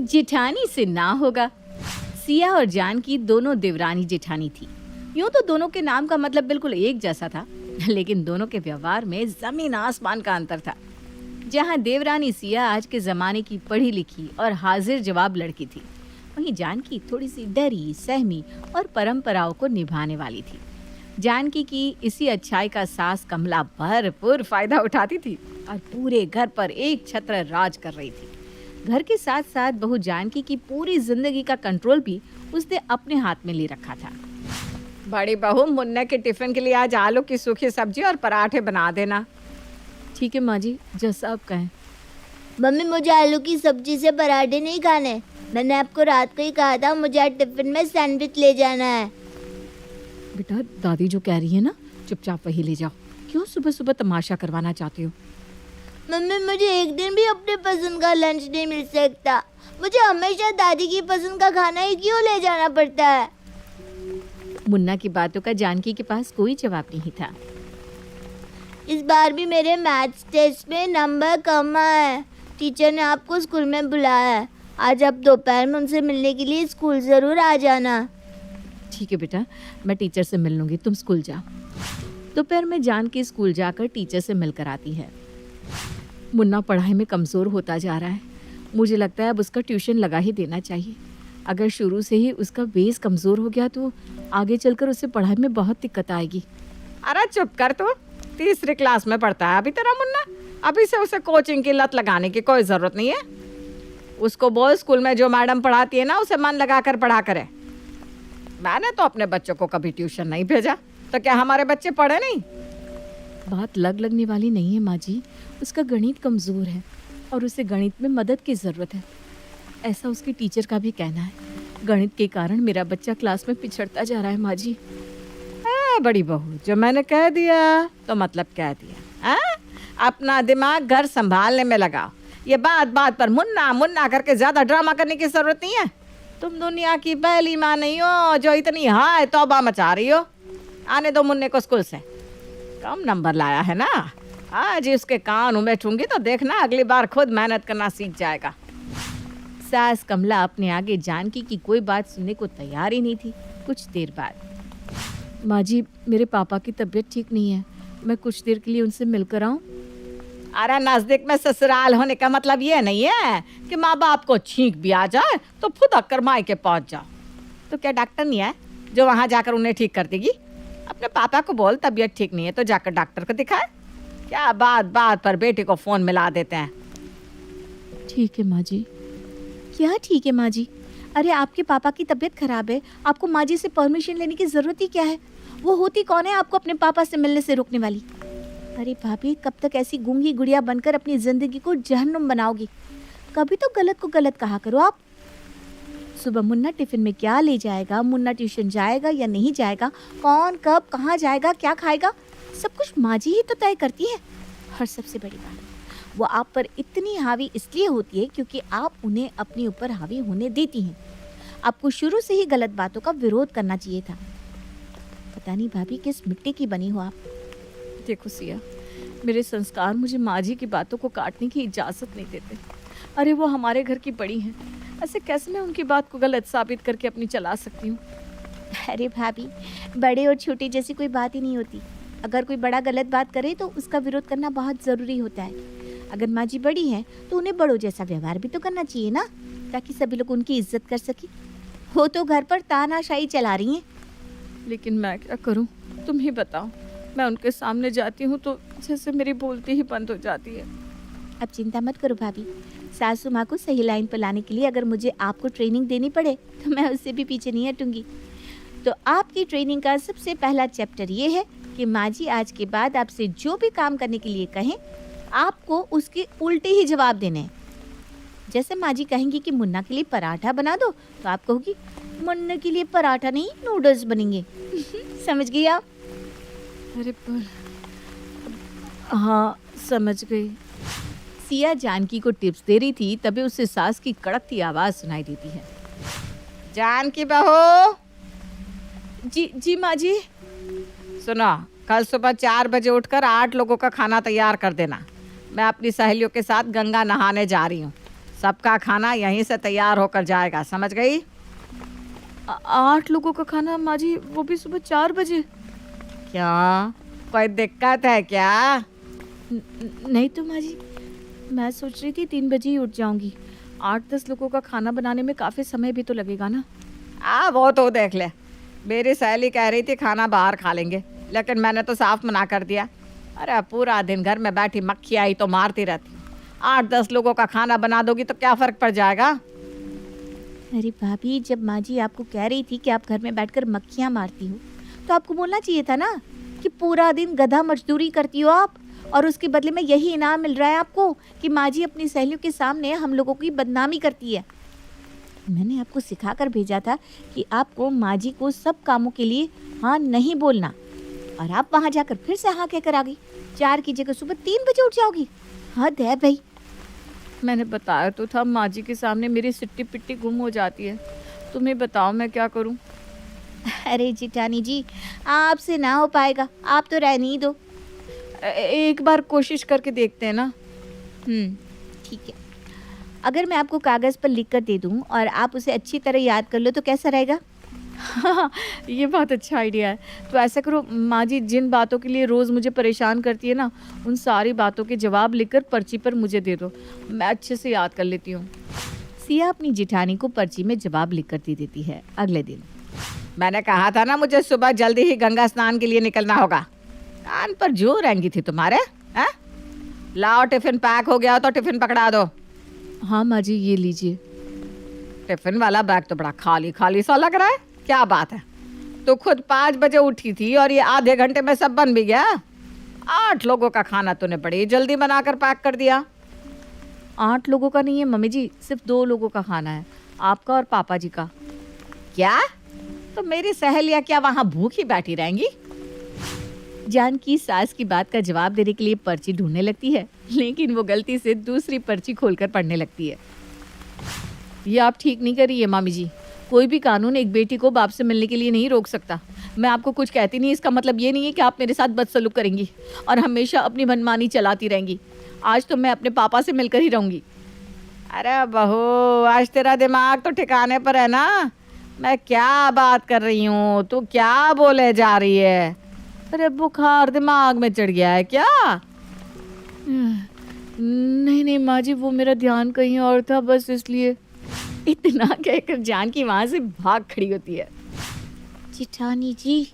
जेठानी से ना होगा। सिया और जानकी दोनों देवरानी जेठानी थी। यूं तो दोनों के नाम का मतलब बिल्कुल एक जैसा था, लेकिन दोनों के व्यवहार में जमीन आसमान का अंतर था। जहां देवरानी सिया आज के जमाने की पढ़ी लिखी और हाजिर जवाब लड़की थी, वहीं जानकी थोड़ी सी डरी सहमी और परंपराओं को निभाने वाली थी। जानकी की इसी अच्छाई का सास कमला भरपूर फायदा उठाती थी और पूरे घर पर एक छत्र राज कर रही थी। घर के साथ साथ बहू जानकी की पूरी जिंदगी का कंट्रोल भी उसने अपने हाथ में ले रखा था। बड़ी बहू, मुन्ना के टिफिन के लिए आज आलू की सूखी सब्जी और पराठे बना देना। ठीक है माँ जी, जैसा आप कहें। मम्मी, मुझे आलू की सब्जी से पराठे नहीं खाने। मैंने आपको रात को ही कहा था मुझे आज टिफिन में सैंडविच ले जाना है। बेटा, दादी जो कह रही है ना, चुपचाप वही ले जाओ। क्यों सुबह सुबह तमाशा करवाना चाहते हो? मम्मी, मुझे एक दिन भी अपने पसंद का लंच नहीं मिल सकता। मुझे हमेशा दादी की पसंद का खाना ही क्यों ले जाना पड़ता है? मुन्ना की बातों का जानकी के पास कोई जवाब नहीं था। इस बार भी मेरे मैथ्स टेस्ट में नंबर कम आए। टीचर ने आपको स्कूल में बुलाया है। आज आप दोपहर में उनसे मिलने के लिए स्कूल ज़रूर आ जाना। ठीक है बेटा, मैं टीचर से मिल लूँगी, तुम स्कूल जाओ। दोपहर में जानकी स्कूल जाकर टीचर से मिलकर आती है। मुन्ना पढ़ाई में कमज़ोर होता जा रहा है। मुझे लगता है अब उसका ट्यूशन लगा ही देना चाहिए। अगर शुरू से ही उसका बेस कमज़ोर हो गया तो आगे चलकर उसे पढ़ाई में बहुत दिक्कत आएगी। अरे चुप कर, तू तीसरी क्लास में पढ़ता है अभी तेरा मुन्ना। अभी से उसे कोचिंग की लत लगाने की कोई ज़रूरत नहीं है। उसको बोल स्कूल में जो मैडम पढ़ाती है ना, उसे मन लगा कर पढ़ा करे। मैंने तो अपने बच्चों को कभी ट्यूशन नहीं भेजा, तो क्या हमारे बच्चे पढ़े नहीं? बात लगने वाली नहीं है माँ जी। उसका गणित कमज़ोर है और उसे गणित में मदद की ज़रूरत है, ऐसा उसके टीचर का भी कहना है। गणित के कारण मेरा बच्चा क्लास में पिछड़ता जा रहा है माँ जी। बड़ी बहू, जो मैंने कह दिया तो मतलब कह दिया। अपना दिमाग घर संभालने में लगाओ। ये बात बात पर मुन्ना मुन्ना करके ज़्यादा ड्रामा करने की ज़रूरत नहीं है। तुम दुनिया की पहली माँ नहीं हो जो इतनी हाय तौबा मचा रही हो। आने दो मुन्ने को स्कूल से। कम नंबर लाया है ना, आज ही उसके कान बैठूंगी तो देखना अगली बार खुद मेहनत करना सीख जाएगा। सास कमला अपने आगे जानकी की कोई बात सुनने को तैयार ही नहीं थी। कुछ देर बाद, माँ जी, मेरे पापा की तबीयत ठीक नहीं है, मैं कुछ देर के लिए उनसे मिलकर आऊँ? अरे नजदीक में ससुराल होने का मतलब ये नहीं है कि माँ बाप को छींक भी आ जाए तो फुदक कर मायके पहुँच जाओ। तो क्या डॉक्टर नहीं है जो वहाँ जाकर उन्हें ठीक कर देगी? अपने पापा को बोल तबीयत ठीक नहीं है तो जाकर डॉक्टर को दिखाए। क्या बात बात पर बेटी को फ़ोन मिला देते हैं। ठीक है माँ जी। क्या ठीक है माँ जी? अरे आपके पापा की तबीयत खराब है, आपको माँ जी से परमिशन लेने की ज़रूरत ही क्या है? वो होती कौन है आपको अपने पापा से मिलने से रोकने वाली? अरे भाभी, कब तक ऐसी गूंगी गुड़िया बनकर अपनी ज़िंदगी को जहन्नुम बनाओगी? कभी तो गलत को गलत कहा करो आप। सुबह मुन्ना टिफ़िन में क्या ले जाएगा, मुन्ना ट्यूशन जाएगा या नहीं जाएगा, कौन कब कहाँ जाएगा, क्या खाएगा, सब कुछ माँ जी ही तो तय करती है। और सबसे बड़ी बात, वो आप पर इतनी हावी इसलिए होती है क्योंकि आप उन्हें अपने ऊपर हावी होने देती हैं। आपको शुरू से ही गलत बातों का विरोध करना चाहिए था। पता नहीं भाभी किस मिट्टी की बनी हो आप। देखो सिया, मेरे संस्कार मुझे माँ जी की बातों को काटने की इजाज़त नहीं देते। अरे वो हमारे घर की बड़ी हैं, ऐसे कैसे मैं उनकी बात को गलत साबित करके अपनी चला सकती हूँ? अरे भाभी, बड़े और छोटे जैसी कोई बात ही नहीं होती। अगर कोई बड़ा गलत बात करे तो उसका विरोध करना बहुत ज़रूरी होता है। अगर माँ जी बड़ी हैं तो उन्हें बड़ों जैसा व्यवहार भी तो करना चाहिए ना, ताकि सभी लोग उनकी इज्जत कर सकें। वो तो घर पर तानाशाही चला रही हैं। लेकिन मैं क्या करूँ, तुम ही बताओ। मैं उनके सामने जाती हूँ तो जैसे मेरी बोलती ही बंद हो जाती है। अब चिंता मत करो भाभी, सासू माँ को सही लाइन पर लाने के लिए अगर मुझे आपको ट्रेनिंग देनी पड़े तो मैं उससे भी पीछे नहीं हटूंगी। तो आपकी ट्रेनिंग का सबसे पहला चैप्टर ये है कि माँ जी आज के बाद आपसे जो भी काम करने के लिए कहें, आपको उसके उल्टे ही जवाब देने हैं। जैसे माँ जी कहेंगी कि मुन्ना के लिए पराठा बना दो, तो आप कहोगी मुन्ना के लिए पराठा नहीं, नूडल्स बनेंगे। समझ गई आप? अरे पर हाँ, समझ गई। सिया जानकी को टिप्स दे रही थी, तभी उससे सास की कड़कती आवाज़ सुनाई देती है। जानकी बहू। जी माँ जी। सुनो, कल सुबह 4 बजे उठकर 8 लोगों का खाना तैयार कर देना। मैं अपनी सहेलियों के साथ गंगा नहाने जा रही हूँ। सबका खाना यहीं से तैयार होकर जाएगा, समझ गई? 8 लोगों का खाना माँ जी, वो भी सुबह 4 बजे? क्या कोई दिक्कत है क्या? नहीं तो माँ जी, मैं सोच रही थी 3 बजे ही उठ जाऊंगी। 8-10 लोगों का खाना बनाने में काफ़ी समय भी तो लगेगा ना। वो तो देख ले, मेरी सहेली कह रही थी खाना बाहर खा लेंगे, लेकिन मैंने तो साफ मना कर दिया। अरे पूरा दिन घर में बैठी मक्खी आई तो मारती रहती। 8-10 लोगों का खाना बना दोगी तो क्या फ़र्क पड़ जाएगा? अरे भाभी, जब माँ जी आपको कह रही थी कि आप घर में बैठकर मक्खियाँ मारती हो, तो आपको बोलना चाहिए था ना कि पूरा दिन गधा मजदूरी करती हो आप, और उसके बदले में यही इनाम मिल रहा है आपको कि माँ जी अपनी सहेलियों के सामने हम लोगों की बदनामी करती है। मैंने आपको सिखा कर भेजा था कि आपको माँ जी को सब कामों के लिए हाँ नहीं बोलना, और आप वहाँ जाकर फिर से हाँ कहकर आ गई। 4 की जगह सुबह 3 बजे उठ जाओगी। हद है भाई। मैंने बताया तो था, माँ जी के सामने मेरी सिट्टी पिट्टी गुम हो जाती है। तुम्हें बताओ मैं क्या करूँ? अरे जिठानी जी, आपसे ना हो पाएगा, आप तो रहने ही दो। एक बार कोशिश करके देखते हैं ना। ठीक है। अगर मैं आपको कागज़ पर लिख कर दे दूँ और आप उसे अच्छी तरह याद कर लो तो कैसा रहेगा? हाँ, ये बहुत अच्छा आइडिया है। तो ऐसा करो माँ जी, जिन बातों के लिए रोज़ मुझे परेशान करती है ना, उन सारी बातों के जवाब लिखकर पर्ची पर मुझे दे दो, मैं अच्छे से याद कर लेती हूँ। सिया अपनी जिठानी को पर्ची में जवाब लिख कर दे देती है। अगले दिन मैंने कहा था ना मुझे सुबह जल्दी ही गंगा स्नान के लिए निकलना होगा। कान पर जो रेंगी थी तुम्हारे, हैं? लाओ टिफिन पैक हो गया तो टिफिन पकड़ा दो। हाँ माँ जी, ये लीजिए। टिफिन वाला बैग तो बड़ा खाली खाली सा लग रहा है, क्या बात है? तो खुद 5 बजे उठी थी और ये आधे घंटे में सब बन भी गया। 8 लोगों का खाना तूने बड़ी जल्दी बनाकर पैक कर दिया। 8 लोगों का नहीं है मम्मी जी, सिर्फ 2 लोगों का खाना है, आपका और पापा जी का। क्या? तो मेरी सहेलियां क्या वहां भूखी बैठी रहेंगी? जानकी सास की बात का जवाब देने के लिए पर्ची ढूंढने लगती है, लेकिन वो गलती से दूसरी पर्ची खोलकर पढ़ने लगती है। ये आप ठीक नहीं कर रही है मामी जी। कोई भी कानून एक बेटी को बाप से मिलने के लिए नहीं रोक सकता। मैं आपको कुछ कहती नहीं, इसका मतलब ये नहीं है कि आप मेरे साथ बदसलूक करेंगी और हमेशा अपनी मनमानी चलाती रहेंगी। आज तो मैं अपने पापा से मिलकर ही रहूंगी। अरे बहू, आज तेरा दिमाग तो ठिकाने पर है ना? मैं क्या बात कर रही हूँ, तू क्या बोले जा रही है? अरे बुखार दिमाग में चढ़ गया है क्या? नहीं नहीं माँ जी, वो मेरा ध्यान कहीं और था, बस इसलिए। इतना कहकर जानकी वहां से भाग खड़ी होती है। जिठानी जी,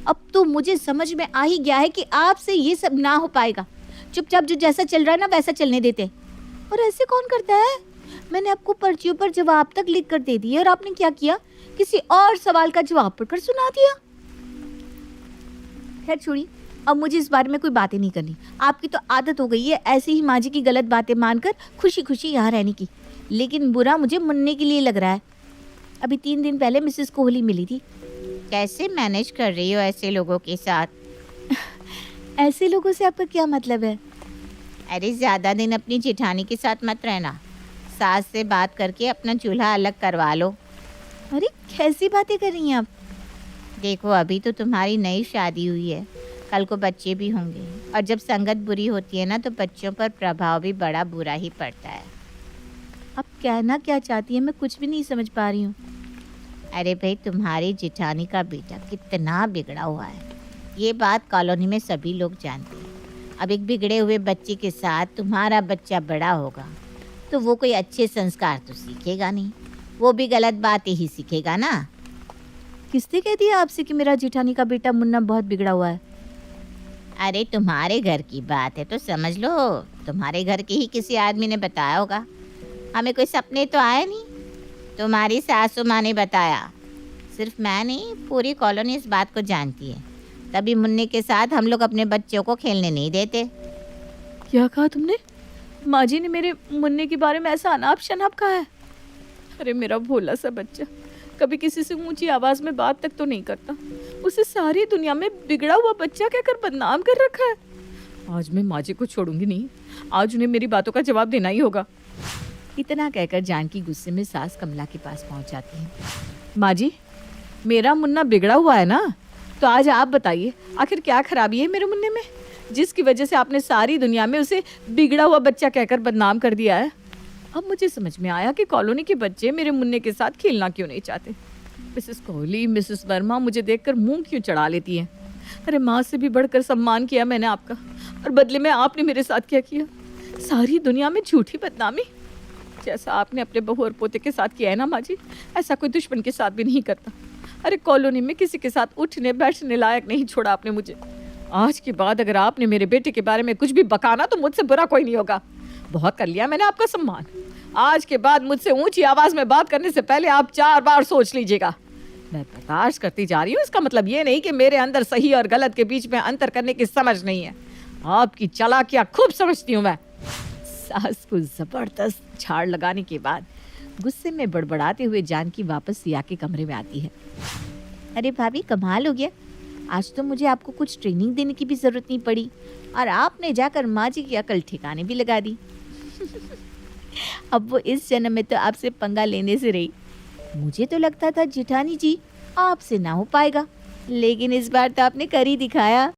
अब तो मुझे समझ में आ ही गया है कि आपसे ये सब ना हो पाएगा। चुपचाप जो जैसा चल रहा है ना वैसा चलने देते। और ऐसे कौन करता है? मैंने आपको पर्चियों पर जवाब तक लिख कर दे दिए और आपने क्या किया? किसी और सवाल का जवाब पढ़कर सुना दिया। खैर छोड़िए, अब मुझे इस बारे में कोई बातें नहीं करनी। आपकी तो आदत हो गई है ऐसे ही माँ जी की गलत बातें मानकर खुशी खुशी यहाँ रहने की। लेकिन बुरा मुझे मुन्ने के लिए लग रहा है। अभी 3 दिन पहले मिसेस कोहली मिली थी। कैसे मैनेज कर रही हो ऐसे लोगों के साथ? ऐसे लोगों से आपका क्या मतलब है? अरे ज़्यादा दिन अपनी जेठानी के साथ मत रहना। सास से बात करके अपना चूल्हा अलग करवा लो। अरे कैसी बातें कर रही हैं आप? देखो, अभी तो तुम्हारी नई शादी हुई है, कल को बच्चे भी होंगे, और जब संगत बुरी होती है ना तो बच्चों पर प्रभाव भी बड़ा बुरा ही पड़ता है। आप कहना क्या चाहती हैं? मैं कुछ भी नहीं समझ पा रही हूँ। अरे भाई, तुम्हारी जेठानी का बेटा कितना बिगड़ा हुआ है, ये बात कॉलोनी में सभी लोग जानते हैं। अब एक बिगड़े हुए बच्चे के साथ तुम्हारा बच्चा बड़ा होगा तो वो कोई अच्छे संस्कार तो सीखेगा नहीं, वो भी गलत बातें ही सीखेगा ना। किसने कह दिया आपसे कि मेरा जेठानी का बेटा मुन्ना बहुत बिगड़ा हुआ है? अरे तुम्हारे घर की बात है तो समझ लो, तुम्हारे घर के ही किसी आदमी ने बताया होगा। हमें कोई सपने तो आए नहीं, तुम्हारी सासू माँ ने बताया। सिर्फ मैं नहीं, पूरी कॉलोनी इस बात को जानती है। तभी मुन्ने के साथ हम लोग अपने बच्चों को खेलने नहीं देते। क्या कहा तुमने? माँ जी ने मेरे मुन्ने के बारे में ऐसा अनाप शनाप कहा है? अरे मेरा भोला सा बच्चा कभी किसी से ऊंची आवाज में बात तक तो नहीं करता, उसे सारी दुनिया में बिगड़ा हुआ बच्चा कहकर बदनाम कर रखा है। आज मैं माँ जी को छोड़ूंगी नहीं, आज उन्हें मेरी बातों का जवाब देना ही होगा। इतना कहकर जानकी गुस्से में सास कमला के पास पहुंच जाती है। माँ जी, मेरा मुन्ना बिगड़ा हुआ है ना, तो आज आप बताइए आखिर क्या खराबी है मेरे मुन्ने में, जिसकी वजह से आपने सारी दुनिया में उसे बिगड़ा हुआ बच्चा कहकर बदनाम कर दिया है। अब मुझे समझ में आया कि कॉलोनी के बच्चे मेरे मुन्ने के साथ खेलना क्यों नहीं चाहते। मिसेस कोहली, मिसेस वर्मा मुझे देखकर मुंह क्यों चढ़ा लेती हैं। अरे माँ से भी बढ़कर सम्मान किया मैंने आपका, और बदले में आपने मेरे साथ क्या किया? सारी दुनिया में झूठी बदनामी। जैसा आपने अपने बहू और पोते के साथ किया है ना माँ जी, ऐसा कोई दुश्मन के साथ भी नहीं करता। अरे कॉलोनी में किसी के साथ उठने बैठने लायक नहीं छोड़ा आपने मुझे। आज के बाद अगर आपने मेरे बेटे के बारे में कुछ भी बकाना तो मुझसे बुरा कोई नहीं होगा। बहुत कर लिया मैंने आपका सम्मान। आज के बाद मुझसे ऊंची आवाज में बात करने से पहले आप 4 बार सोच लीजिएगा। मैं बर्दाश्त करती जा रही हूँ, इसका मतलब ये नहीं कि मेरे अंदर सही और गलत के बीच में अंतर करने की समझ नहीं है। आपकी चालाकियाँ खूब समझती हूँ मैं। सास को जबरदस्त झाड़ लगाने के बाद गुस्से में बड़बड़ाते हुए जानकी वापस सिया के कमरे में आती है। अरे भाभी कमाल हो गया, आज तो मुझे आपको कुछ ट्रेनिंग देने की भी जरूरत नहीं पड़ी और आपने जाकर माँ जी की अकल ठिकाने भी लगा दी। अब वो इस जन्म में तो आपसे पंगा लेने से रही। मुझे तो लगता था जेठानी जी आपसे ना हो पाएगा, लेकिन इस बार तो आपने कर ही दिखाया।